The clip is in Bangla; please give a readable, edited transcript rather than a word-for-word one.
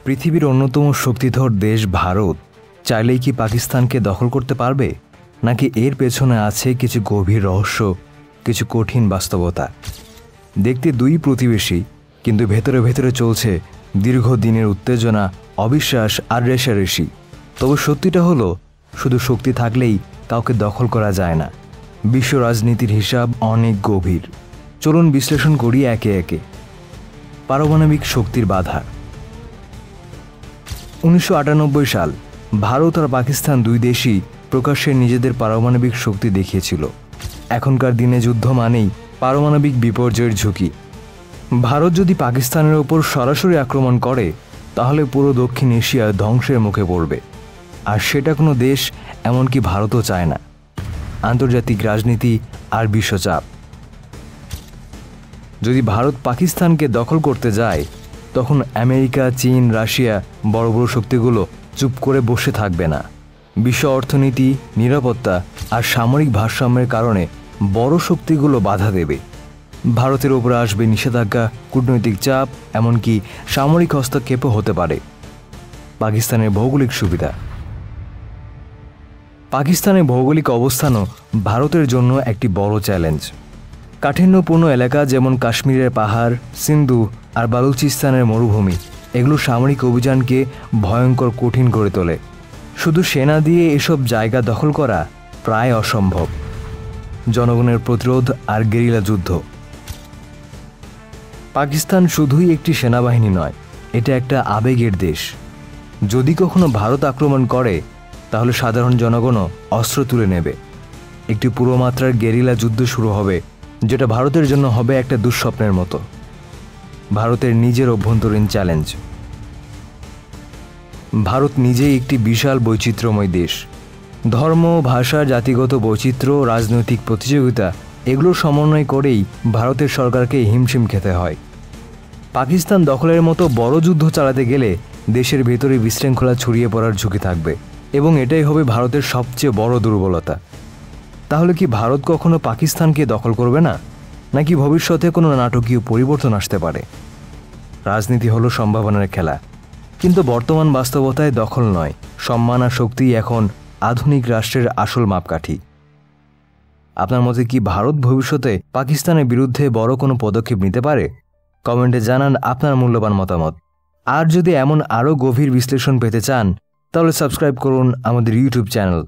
পৃথিবীর অন্যতম শক্তিধর দেশ ভারত চাইলেই কি পাকিস্তানকে দখল করতে পারবে, নাকি এর পেছনে আছে কিছু গভীর রহস্য, কিছু কঠিন বাস্তবতা? দেখতে দুই প্রতিবেশী, কিন্তু ভেতরে ভেতরে চলছে দীর্ঘদিনের উত্তেজনা, অবিশ্বাস আর রেষারেষি। তবে সত্যিটা হলো, শুধু শক্তি থাকলেই কাউকে দখল করা যায় না। বিশ্ব রাজনীতির হিসাব অনেক গভীর। চলুন বিশ্লেষণ করি একে একে। পারমাণবিক শক্তির বাধা। 1998 সাল ভারত আর পাকিস্তান দুই দেশই প্রকাশ্যে নিজেদের পারমাণবিক শক্তি দেখিয়েছিল। এখনকার দিনে যুদ্ধ মানেই পারমাণবিক বিপর্যয়ের ঝুঁকি। ভারত যদি পাকিস্তানের ওপর সরাসরি আক্রমণ করে, তাহলে পুরো দক্ষিণ এশিয়া ধ্বংসের মুখে পড়বে। আর সেটা কোনো দেশ, এমনকি ভারতও চায় না। আন্তর্জাতিক রাজনীতি আর বিশ্বচাপ। যদি ভারত পাকিস্তানকে দখল করতে যায়, তখন আমেরিকা, চীন, রাশিয়া, বড় বড় শক্তিগুলো চুপ করে বসে থাকবে না। বিশ্ব অর্থনীতি, নিরাপত্তা আর সামরিক ভারসাম্যের কারণে বড় শক্তিগুলো বাধা দেবে। ভারতের ওপর আসবে নিষেধাজ্ঞা, কূটনৈতিক চাপ, এমনকি সামরিক হস্তক্ষেপও হতে পারে। পাকিস্তানের ভৌগোলিক সুবিধা। পাকিস্তানের ভৌগোলিক অবস্থানও ভারতের জন্য একটি বড় চ্যালেঞ্জ। কাঠিন্যপূর্ণ এলাকা যেমন কাশ্মীরের পাহাড়, সিন্ধু আর বালুচিস্তানের মরুভূমি, এগুলো সামরিক অভিযানকে ভয়ঙ্কর কঠিন করে তোলে। শুধু সেনা দিয়ে এসব জায়গা দখল করা প্রায় অসম্ভব। জনগণের প্রতিরোধ আর গেরিলা যুদ্ধ। পাকিস্তান শুধুই একটি সেনাবাহিনী নয়, এটা একটা আবেগের দেশ। যদি কখনো ভারত আক্রমণ করে, তাহলে সাধারণ জনগণও অস্ত্র তুলে নেবে। একটি পুরোমাত্রার গেরিলা যুদ্ধ শুরু হবে, যেটা ভারতের জন্য হবে একটা দুঃস্বপ্নের মতো। ভারতের নিজের অভ্যন্তরীণ চ্যালেঞ্জ। ভারত নিজেই একটি বিশাল বৈচিত্র্যময় দেশ। ধর্ম, ভাষা, জাতিগত বৈচিত্র্য, রাজনৈতিক প্রতিযোগিতা, এগুলোর সমন্বয় করেই ভারতের সরকারকে হিমশিম খেতে হয়। পাকিস্তান দখলের মতো বড় যুদ্ধ চালাতে গেলে দেশের ভেতরে বিশৃঙ্খলা ছড়িয়ে পড়ার ঝুঁকি থাকবে, এবং এটাই হবে ভারতের সবচেয়ে বড় দুর্বলতা। তাহলে কি ভারত কখনো পাকিস্তানকে দখল করবে না, নাকি ভবিষ্যতে কোনো নাটকীয় পরিবর্তন আসতে পারে? রাজনীতি হলো সম্ভাবনার খেলা, কিন্তু বর্তমান বাস্তবতায় দখল নয়, সম্মান আর শক্তি এখন আধুনিক রাষ্ট্রের আসল মাপকাঠি। আপনার মতে কি ভারত ভবিষ্যতে পাকিস্তানের বিরুদ্ধে বড় কোনো পদক্ষেপ নিতে পারে? কমেন্টে জানান আপনার মূল্যবান মতামত। আর যদি এমন আরও গভীর বিশ্লেষণ পেতে চান, তাহলে সাবস্ক্রাইব করুন আমাদের ইউটিউব চ্যানেল।